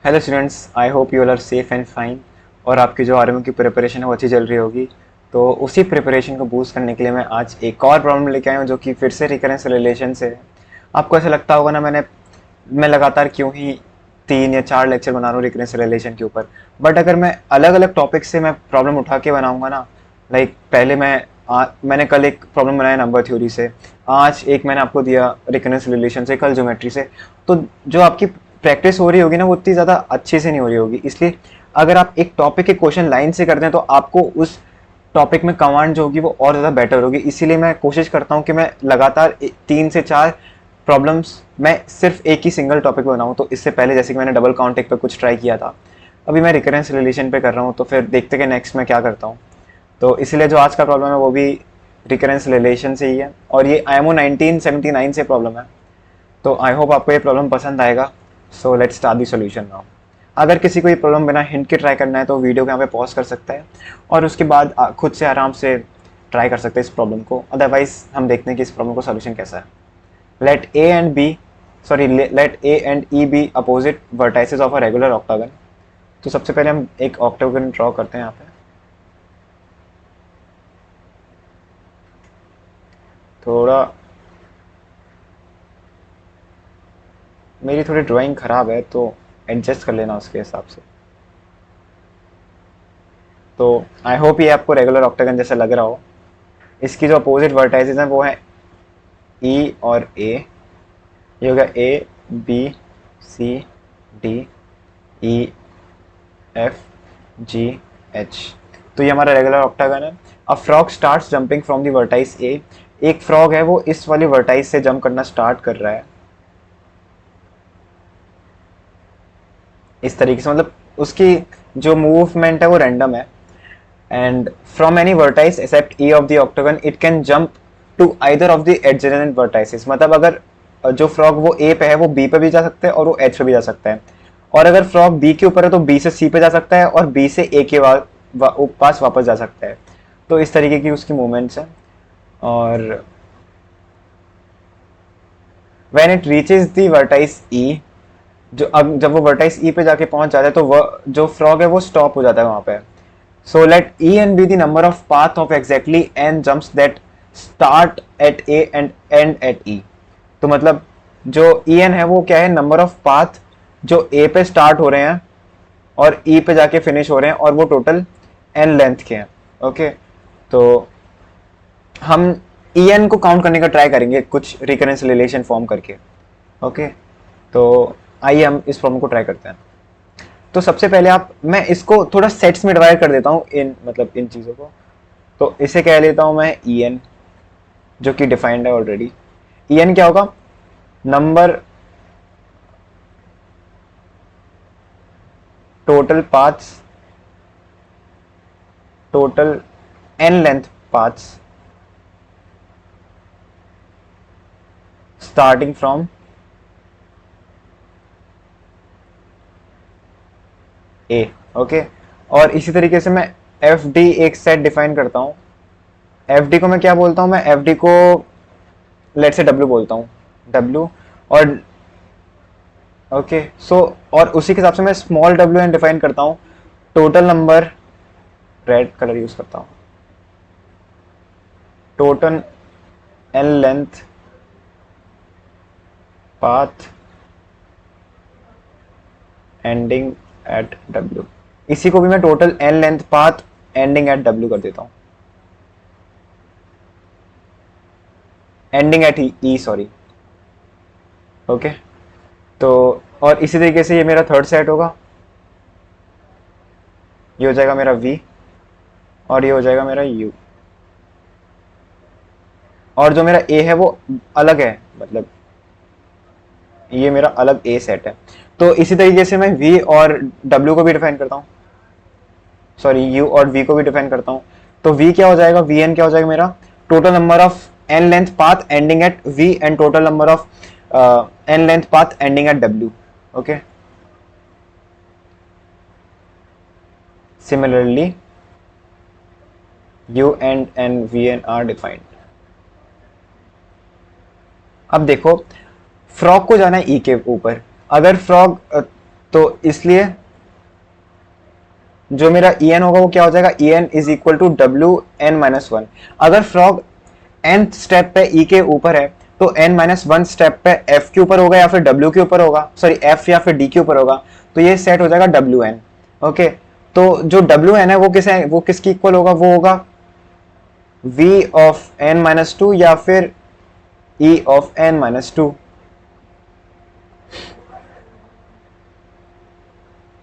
Hello students, I hope you all are safe and fine. और आपकी जो RMU की प्रिपरेशन है वो अच्छी चल रही होगी। तो उसी प्रिपरेशन को बूस्ट करने के लिए मैं आज एक और प्रॉब्लम लेके आया हूँ जो कि फिर से रिकरेंस रिलेशन से है। आपको ऐसा लगता होगा ना, मैं लगातार क्यों ही 3 या 4 लेक्चर बना रहा हूँ रिकरेंस रिलेशन के ऊपर। बट अगर मैं अलग अलग टॉपिक से मैं प्रॉब्लम उठा के बनाऊंगा ना, लाइक पहले मैंने कल एक प्रॉब्लम बनाया नंबर थ्योरी से, आज एक मैंने आपको दिया रिकरेंस रिलेशन से, कल ज्योमेट्री से। तो जो आपकी प्रैक्टिस हो रही होगी ना वो उतनी ज़्यादा अच्छे से नहीं हो रही होगी। इसलिए अगर आप एक टॉपिक के क्वेश्चन लाइन से करते हैं तो आपको उस टॉपिक में कमांड जो होगी वो और ज़्यादा बेटर होगी। इसीलिए मैं कोशिश करता हूँ कि मैं लगातार 3 से 4 प्रॉब्लम्स मैं सिर्फ एक ही सिंगल टॉपिक बनाऊँ। तो इससे पहले जैसे कि मैंने डबल काउंटिंग पे कुछ ट्राई किया था, अभी मैं रिकरेंस रिलेशन पे कर रहा हूँ। तो फिर देखते कि नेक्स्ट मैं क्या करता हूँ। तो इसलिए जो आज का प्रॉब्लम है वो भी रिकरेंस रिलेशन से ही है, और ये IMO 1979 से प्रॉब्लम है। तो आई होप आपको ये प्रॉब्लम पसंद आएगा। So let's start the solution now. अगर किसी को ये प्रॉब्लम बिना हिंट के ट्राई करना है तो वीडियो को यहाँ पे पॉज कर सकता है और उसके बाद खुद से आराम से ट्राई कर सकते हैं इस प्रॉब्लम को। अदरवाइज हम देखते हैं कि इस प्रॉब्लम को सॉल्यूशन कैसा है। Let A and E be opposite vertices of a regular octagon. तो सबसे पहले हम एक ऑक्टागन ड्रॉ करते हैं यहाँ पे। थोड़ा मेरी थोड़ी ड्राइंग ख़राब है तो एडजस्ट कर लेना उसके हिसाब से। तो आई होप ये आपको रेगुलर ऑक्टागन जैसा लग रहा हो। इसकी जो अपोजिट वर्टाइसेस हैं वो है ई और ए। ये होगा A B C D E F G H. तो ये हमारा रेगुलर ऑक्टागन है। अब frog starts jumping from the vertex A. एक फ्रॉग है वो इस वाली वर्टाइस से जंप करना स्टार्ट कर रहा है इस तरीके से, मतलब उसकी जो मूवमेंट है वो रैंडम है। And from any vertex except E of the octagon it can jump to either of the adjacent vertices. मतलब अगर जो फ्रॉग वो ए पे है वो बी पे भी जा सकता है और वो एच पे भी जा सकता है। और अगर फ्रॉग बी के ऊपर है तो बी से सी पे जा सकता है और बी से ए के पास वापस जा सकता है। तो इस तरीके की उसकी मूवमेंट्स हैं। और when it reaches the vertex E, जो अब जब वो वर्टाइस ई पे जाके पहुंच जाता है तो वह जो फ्रॉग है वो स्टॉप हो जाता है वहां पे। So let E N be the number of path of exactly N jumps that start at A and end at E. तो मतलब जो ई एन है वो क्या है, नंबर ऑफ पाथ जो ए पे स्टार्ट हो रहे हैं और ई पे जाके फिनिश हो रहे हैं, और वो टोटल एन लेंथ के हैं। ओके, तो हम ई एन को काउंट करने का ट्राई करेंगे कुछ रिकरेंस रिलेशन फॉर्म करके। ओके, तो आइए हम इस प्रॉब्लम को ट्राई करते हैं। तो सबसे पहले मैं इसको थोड़ा सेट्स में डिवाइड कर देता हूँ, इन चीज़ों को। तो इसे कह लेता हूँ मैं ई एन, जो कि डिफाइंड है ऑलरेडी। ई एन क्या होगा, number total paths, total N length paths starting from A. Okay, और इसी तरीके से मैं एफ डी एक सेट डिफाइन करता हूँ। एफ डी को मैं क्या बोलता हूँ, मैं एफ डी को लेट से डब्ल्यू बोलता हूँ, डब्ल्यू। और ओके, सो और उसी के हिसाब से मैं स्मॉल डब्ल्यू एन डिफाइन करता हूँ। Total number, red colour use करता हूँ, total N length path ending at W. इसी को भी मैं total N length path ending at W कर देता हूँ, ending at E, sorry. Okay, तो और इसी तरीके से ये मेरा थर्ड सेट होगा। ये हो जाएगा मेरा वी और ये हो जाएगा मेरा यू। और जो मेरा ए है वो अलग है, मतलब ये मेरा अलग ए सेट है। तो इसी तरीके से मैं वी और डब्ल्यू को भी डिफाइन करता हूँ, सॉरी यू और वी को भी डिफाइन करता हूँ। तो वी क्या हो जाएगा, वी एन क्या हो जाएगा मेरा, total number of N length path ending at V and total number of N length path ending at W. Okay, similarly U and V N are defined. अब देखो, फ्रॉग को जाना है ई के ऊपर। अगर फ्रॉग तो इसलिए जो मेरा ई एन होगा वो क्या हो जाएगा, E N is equal to W N minus one. अगर फ्रॉग एन स्टेप पे ई के ऊपर है तो एन माइनस वन स्टेप पे एफ के ऊपर होगा या फिर डब्ल्यू के ऊपर होगा, सॉरी एफ या फिर डी के ऊपर होगा, तो ये सेट हो जाएगा डब्ल्यू एन। ओके, तो जो डब्ल्यू एन है वो किसकी इक्वल होगा, वो होगा v of n minus to या फिर e of n minus to.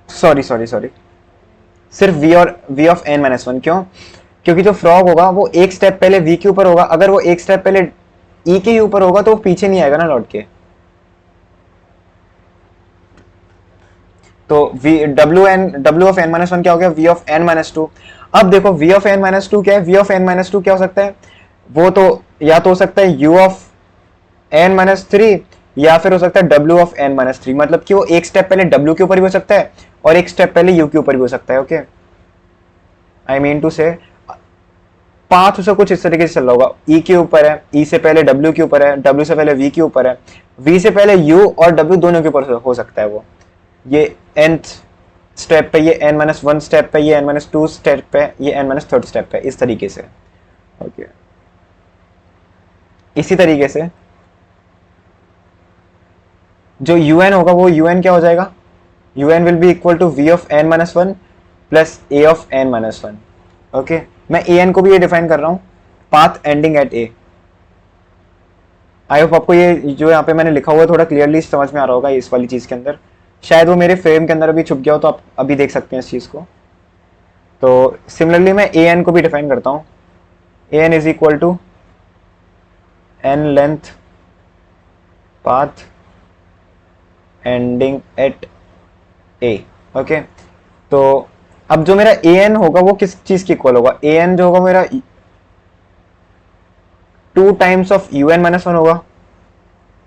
Sorry sorry sorry, सिर्फ v of n minus one. क्यों? क्योंकि जो फ्रॉग होगा वो एक स्टेप पहले v के ऊपर होगा, अगर वो एक स्टेप पहले e के ऊपर होगा तो वो पीछे नहीं आएगा ना लौट के। तो w of n minus one क्या हो गया, v of n minus two. अब देखो v of n minus to क्या है, v of n minus to क्या हो सकता है, वो तो या तो हो सकता है u of n minus three या फिर हो सकता है w of n minus three. मतलब कि वो एक स्टेप पहले w के ऊपर भी हो सकता है और एक स्टेप पहले u के ऊपर भी हो सकता है। ओके, आई मीन टू से पाथ उसे कुछ इस तरीके से चल रहा होगा, e के ऊपर है, e से पहले w के ऊपर है, w से पहले v के ऊपर है, v से पहले u और w दोनों के ऊपर हो सकता है वो। ये nth स्टेप पे, ये n माइनस वन स्टेप पे, ये n माइनस टू स्टेप पे, ये n माइनस थर्ड स्टेप पे, इस तरीके से। ओके, इसी तरीके से जो un होगा वो un क्या हो जाएगा, un will be equal to v of n minus one plus a of n minus one. Okay, मैं an को भी ये डिफाइन कर रहा हूं, path ending at a। I hope आपको ये जो यहाँ पे मैंने लिखा हुआ है थोड़ा क्लियरली समझ में आ रहा होगा इस वाली चीज के अंदर। शायद वो मेरे फ्रेम के अंदर अभी छुप गया हो तो आप अभी देख सकते हैं इस चीज को। तो सिमिलरली मैं an को भी डिफाइन करता हूँ, an is equal to n length path ending at a। Okay, तो अब जो मेरा an होगा वो किस चीज की इक्वल होगा, an जो होगा मेरा 2 times of un minus one होगा।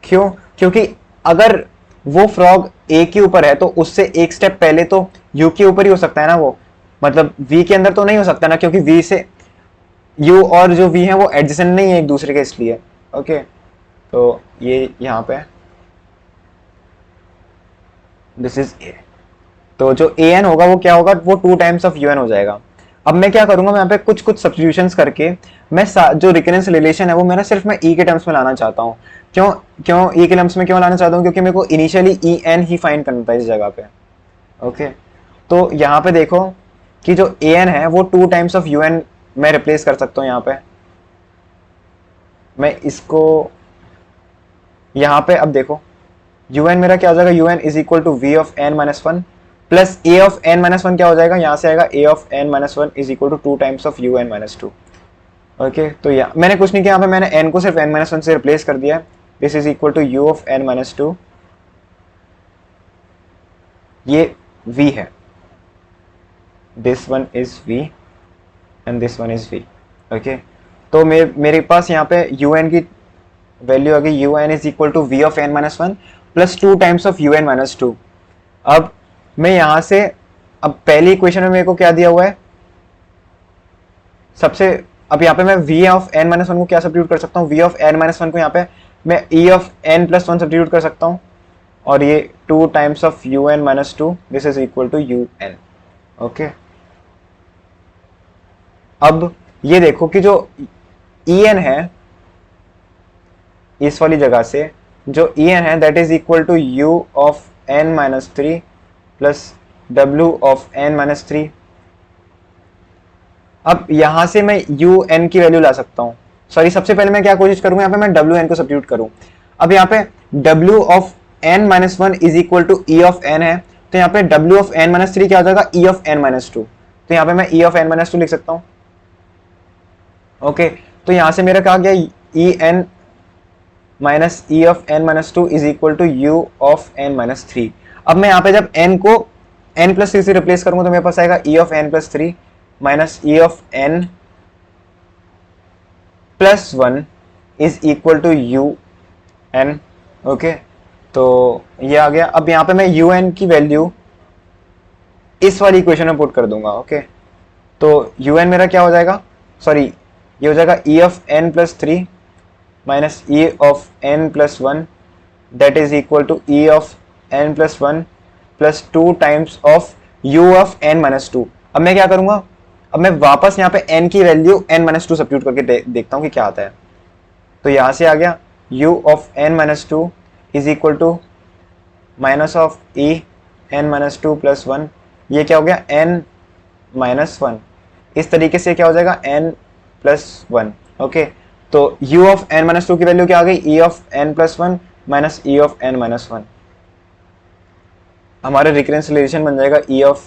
क्यों? क्योंकि अगर वो फ्रॉग a के ऊपर है तो उससे एक स्टेप पहले तो u के ऊपर ही हो सकता है ना वो, मतलब v के अंदर तो नहीं हो सकता ना, क्योंकि v से u और जो v है वो एडजेसेंट नहीं है एक दूसरे के, इसलिए। ओके, तो ये यहाँ पे दिस इज a। तो जो an होगा वो क्या होगा, वो 2 टाइम्स ऑफ un हो जाएगा। अब मैं क्या करूंगा, मैं यहाँ पे कुछ कुछ सब्स्टिट्यूशंस करके मैं जो रिकरेंस रिलेशन है वो मेरा सिर्फ मैं e के टर्म्स में लाना चाहता हूँ। क्यों क्यों e के टर्म्स में क्यों लाना चाहता हूँ, क्योंकि मेरे को इनिशियली ई एन ही फाइंड करना था इस जगह पे। ओके, तो यहाँ पे देखो कि जो ए एन है वो 2 टाइम्स ऑफ यू एन मैं रिप्लेस कर सकता हूँ। यहाँ पे मैं इसको यहाँ पे, अब देखो यू एन मेरा क्या हो जाएगा, U N is equal to V of N minus one plus A of N minus one क्या हो जाएगा, यहाँ से आएगा A of N minus one is equal to 2 times of U N minus two. Okay, तो यहाँ मैंने कुछ नहीं किया, यहाँ पे मैंने n को सिर्फ n माइनस वन से रिप्लेस कर दिया है। This is equal to u of n minus two, ये v है, this one is v and this one is v। Okay, तो मेरे पास यहाँ पे un की वैल्यू आ गई, un is equal to v of n minus one plus 2 times of un minus two. अब मैं यहाँ से, अब पहली इक्वेशन में मेरे को क्या दिया हुआ है सबसे, अब यहाँ पे मैं v of n minus one को क्या सब्स्टिट्यूट कर सकता हूँ, v of n minus one को यहाँ पे मैं e of n plus one substitute कर सकता हूँ, और ये 2 times of u n minus two, this is equal to u n। Okay, अब ये देखो कि जो e n है इस वाली जगह से, जो e n है that is equal to u of n minus three plus w of n minus three. अब यहां से मैं यू एन की वैल्यू ला सकता हूं, सॉरी सबसे पहले मैं क्या कोशिश करूंगा, यहाँ पे मैं डब्ल्यू एन को सब्स्टिट्यूट करूं। अब यहाँ पे W of N minus one is equal to E of N है, तो यहाँ पे W of N minus three क्या हो जाएगा, E of N minus two, तो यहाँ पे मैं E of N minus two लिख सकता हूँ। ओके, तो यहाँ से मेरा क्या गया, E N minus E of N minus two is equal to U of N minus three. अब मैं यहाँ पे जब एन को एन प्लस थ्री से रिप्लेस करूंगा तो मेरे पास आएगा E of N plus three minus E of N plus one is equal to U N. Okay, तो ये आ गया। अब यहाँ पे मैं यू एन की वैल्यू इस वाली इक्वेशन में पुट कर दूंगा। ओके, तो यू एन मेरा क्या हो जाएगा, सॉरी ये हो जाएगा E of N plus three minus E of N plus one that is equal to E of N plus one plus 2 times of u of n minus 2। अब मैं क्या करूंगा, अब मैं वापस यहाँ पे n की वैल्यू n माइनस 2 सब्स्टिट्यूट करके देखता हूँ कि क्या आता है। तो यहाँ से आ गया u of n minus 2 is equal to minus of e n minus 2 plus 1। ये क्या हो गया n माइनस 1। इस तरीके से क्या हो जाएगा n प्लस 1। ओके, तो u ऑफ n माइनस 2 की वैल्यू क्या आ गई, e of n plus 1 minus e of n minus 1। हमारा रिकरेंस रिलेशन बन जाएगा e of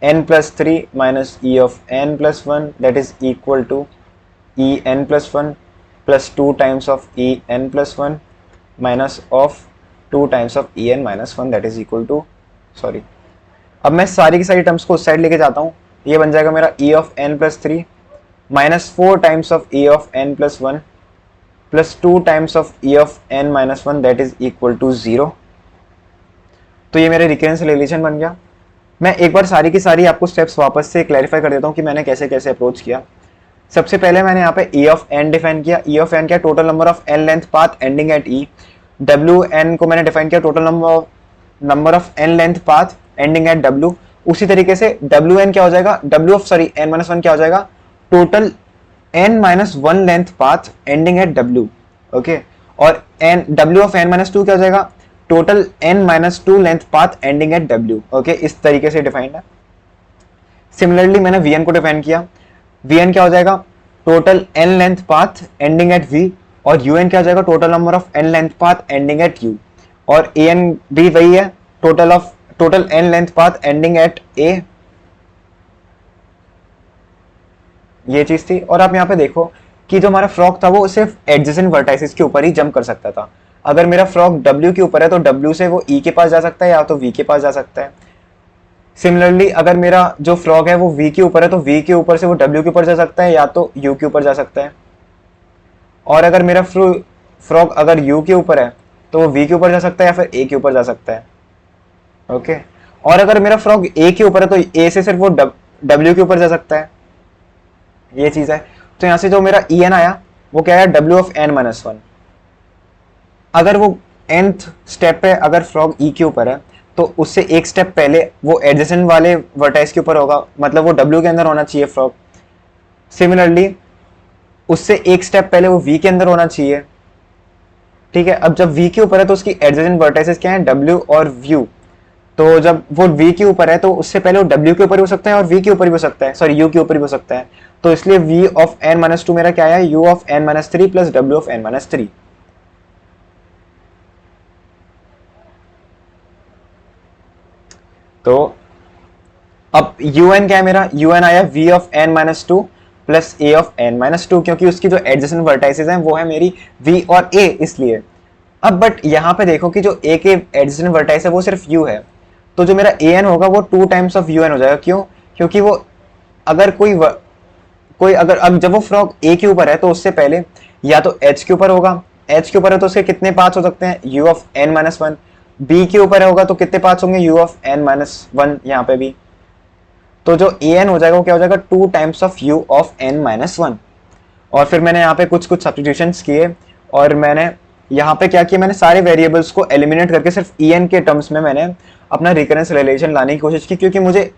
n plus 3 minus e of n plus 1 that is equal to e n plus 1 plus 2 times of e n plus 1 minus of 2 times of e n minus 1 that is equal to, sorry, अब मैं सारी की सारी terms को उस side लेके जाता हूँ। ये बन जाएगा मेरा e of n plus 3 minus 4 times of e of n plus 1 plus 2 times of e of n minus 1 that is equal to 0। तो ये मेरे रिकरेंस रिलेशन बन गया। मैं एक बार सारी की सारी आपको स्टेप्स वापस से क्लैरिफाई कर देता हूँ कि मैंने कैसे कैसे अप्रोच किया। सबसे पहले मैंने यहाँ पे e ऑफ n डिफाइन किया। e ऑफ n क्या, total number of n length path ending eight e। w n को मैंने डिफाइन किया total number of n length path ending eight w। उसी तरीके से w n क्या हो जाएगा, n माइनस 1 क्या हो जाएगा, total n minus 1 length path ending eight w। Okay, और w ऑफ n माइनस 2 क्या हो जाएगा, total n minus 2 length path ending eight w। Okay, इस तरीके से डिफाइंड है। सिमिलरली मैंने vn को डिफाइन किया। vn क्या हो जाएगा, total n length path ending eight v, और un क्या हो जाएगा, total number of n length path ending eight u, और an भी वही है, total n length path ending at a। ये चीज थी। और आप यहाँ पे देखो कि जो हमारा फ्रॉक था वो सिर्फ एडजेसेंट वर्टाइसेस के ऊपर ही जंप कर सकता था। अगर मेरा फ्रॉक W के ऊपर है तो W से वो E के पास जा सकता है या तो V के पास जा सकता है। सिमिलरली अगर मेरा जो फ्रॉक है वो V के ऊपर है तो V के ऊपर से वो W के ऊपर जा सकता है या तो U के ऊपर जा सकता है। और अगर मेरा फ्रॉक अगर U के ऊपर है तो वो V के ऊपर जा सकता है या फिर A के ऊपर जा सकता है। ओके, और अगर मेरा फ्रॉक A के ऊपर है तो A से सिर्फ वो W के ऊपर जा सकता है। ये चीज है। तो यहां से जो मेरा En आया वो क्या है, W ऑफ n माइनस 1। अगर वो nth स्टेप पे अगर फ्रॉग E के ऊपर है तो उससे एक स्टेप पहले वो एडजेसेंट वाले वर्टाइस के ऊपर होगा, मतलब वो W के अंदर होना चाहिए फ्रॉग। सिमिलरली उससे एक स्टेप पहले वो V के अंदर होना चाहिए। ठीक है, अब जब V के ऊपर है तो उसकी एडजेसेंट वर्टाइसेस क्या है, W और U। तो जब वो V के ऊपर है तो उससे पहले वो W के ऊपर भी हो सकता है और V के ऊपर भी हो सकता है, सॉरी U के ऊपर भी हो सकता है। तो इसलिए V ऑफ n माइनस 2 मेरा क्या है, U of n minus 3 plus W of n minus 3। तो अब un क्या है मेरा, un आया v of n minus 2 plus a of n minus 2, क्योंकि उसकी जो एडजेसेंट वर्टाइसेस हैं वो है मेरी v और a, इसलिए। अब बट यहाँ पे देखो कि जो a के एडजेसेंट वर्टाइस है वो सिर्फ u है, तो जो मेरा an होगा वो 2 टाइम्स ऑफ un हो जाएगा। क्यों, क्योंकि वो अगर कोई अगर अब जब वो फ्रॉग a के ऊपर है तो उससे पहले या तो h के ऊपर होगा, h के ऊपर है तो उसके कितने पार्ट्स हो सकते हैं, u of n minus 1। b के ऊपर होगा तो कितने पार्ट्स होंगे, u ऑफ n माइनस 1 यहाँ पे भी। तो जो an हो जाएगा वो क्या हो जाएगा, 2 times of u of n minus 1। और फिर मैंने यहाँ पे कुछ सब्स्टिट्यूशंस किए और मैंने यहाँ पे क्या किया, मैंने सारे वेरिएबल्स को एलिमिनेट करके सिर्फ en के टर्म्स में मैंने अपना रिकरेंस रिलेशन लाने की कोशिश की, क्योंकि मुझे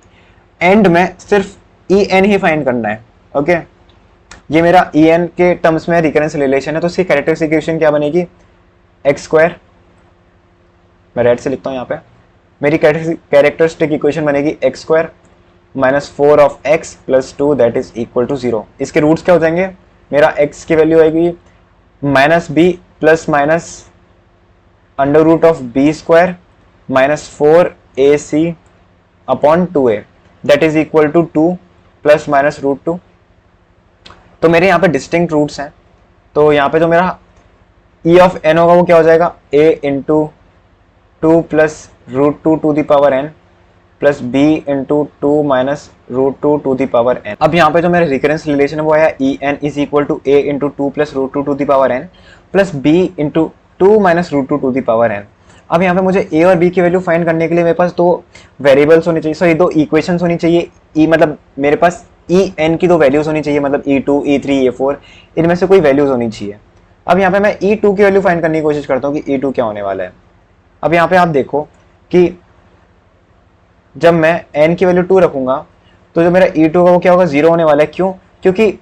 एंड में सिर्फ en ही फाइंड करना है। ओके, ये मेरा en के टर्म्स में रिकरेंस रिलेशन है, तो इसकी कैरेक्टरिस्टिक इक्वेशन क्या बनेगी, एक्स स्क्वायर, मैं रेड से लिखता हूँ यहाँ पे, मेरी कैरेक्टरिस्टिक इक्वेशन बनेगी X square minus 4 of X plus 2 that is equal to 0। इसके रूट्स क्या हो जाएंगे, मेरा x की वैल्यू आएगी minus B plus minus under root of B square minus 4ac upon 2a that is equal to 2 plus minus root 2। तो मेरे यहाँ पे डिस्टिंक्ट रूट्स हैं, तो यहाँ पे जो मेरा e ऑफ n होगा वो क्या हो जाएगा, a into 2 plus root 2 to the power n plus b into 2 minus root 2 to the power n। अब यहाँ पे जो मेरा रिकरेंस रिलेशन है वो आया e n is equal to a into 2 plus root 2 to the power n plus b into 2 minus root 2 to the power n। अब यहाँ पे मुझे a और b की वैल्यू फाइंड करने के लिए मेरे पास दो वेरिएबल्स होनी चाहिए, सॉरी 2 इक्वेशंस होनी चाहिए। e मतलब मेरे पास e n की दो वैल्यूज होनी चाहिए, मतलब e2 e3 e4, इनमें से कोई वैल्यूज होनी चाहिए। अब यहाँ पे मैं e2 की वैल्यू फाइंड करने की कोशिश करता हूँ कि e2 क्या होने वाला है। अब यहाँ पे आप देखो कि जब मैं n की वैल्यू 2 रखूंगा तो जो मेरा E2 होगा वो क्या होगा, 0 होने वाला है। क्यों? क्योंकि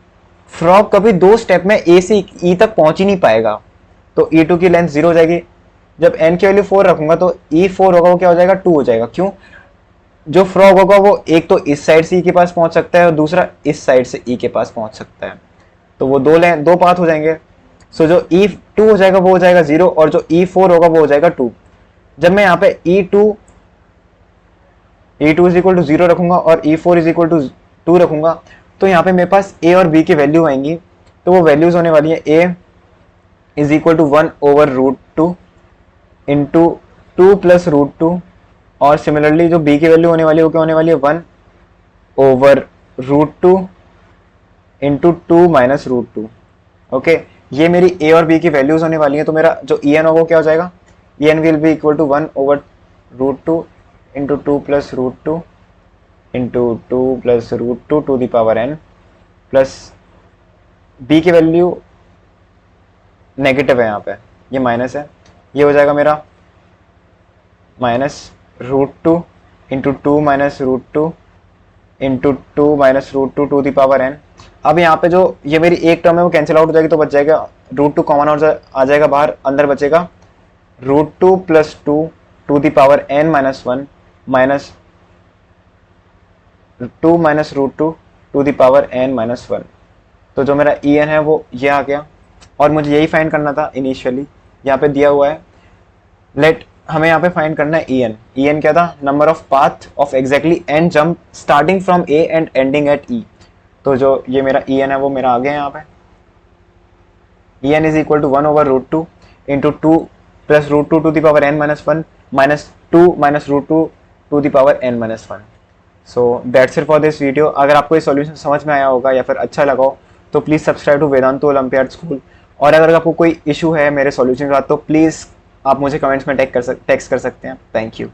फ्रॉग कभी 2 स्टेप में A से E तक पहुंच ही नहीं पाएगा, तो E2 की लेंथ 0 हो जाएगी। जब n की वैल्यू 4 रखूंगा तो E4 होगा वो क्या हो जाएगा, 2 हो जाएगा। क्यों? जो फ्रॉग होगा वो एक तो इस साइड से E के पास पहुंच सकता है और दूसरा इस साइड से E के पास पहुंच सकता है, तो वो दो पाथ हो जाएंगे। सो जो E2 हो जाएगा वो हो जाएगा 0 और जो E4 होगा वो हो जाएगा 2। जब मैं यहाँ पे E2 इज इक्वल टू 0 रखूंगा और E4 इज इक्वल टू 2 रखूंगा, तो यहाँ पे मेरे पास A और B की वैल्यू आएंगी। तो वो वैल्यूज होने वाली है A is equal to 1/√2 into 2 plus √2, और सिमिलरली जो B की वैल्यू होने वाली है वो क्या होने वाली है, 1/√2 इंटू 2 माइनस √2। ओके, ये मेरी A और B की वैल्यूज होने वाली है। तो मेरा जो En होगा वो क्या हो जाएगा, En will be equal to 1/√2 into 2 plus √2 into 2 plus √2 to the power n, plus B की वैल्यू नेगेटिव है, यहाँ पे ये माइनस है, ये हो जाएगा मेरा -√2 into 2 minus √2 into 2 minus √2 to the power n। अब यहाँ पे जो ये मेरी एक टर्म है वो कैंसिल आउट हो जाएगी, तो बच जाएगा √2 कॉमन आउट आ जाएगा बाहर, अंदर बचेगा √2 plus 2 to the power n minus 1 minus 2 minus √2 to the power n minus 1। तो जो मेरा En है वो ये आ गया, और मुझे यही फाइंड करना था इनिशियली, यहाँ पे दिया हुआ है। लेट हमें यहाँ पे फाइंड करना है En क्या था, number of path of exactly n jump starting from A and ending eight E। तो जो ये मेरा En है वो मेरा आ गया यहाँ पे, En is equal to 1/√2 into 2 plus √2 to the power n minus 1 minus 2 minus √2 to the power n minus 1। So that's it for this video. अगर आपको ये सॉल्यूशन समझ में आया होगा या फिर अच्छा लगा हो तो please subscribe to Vedantu Olympiad school. और अगर आपको कोई इशू है मेरे सॉल्यूशन के साथ तो प्लीज़ आप मुझे कमेंट्स में टेक्स्ट कर सकते हैं। Thank you.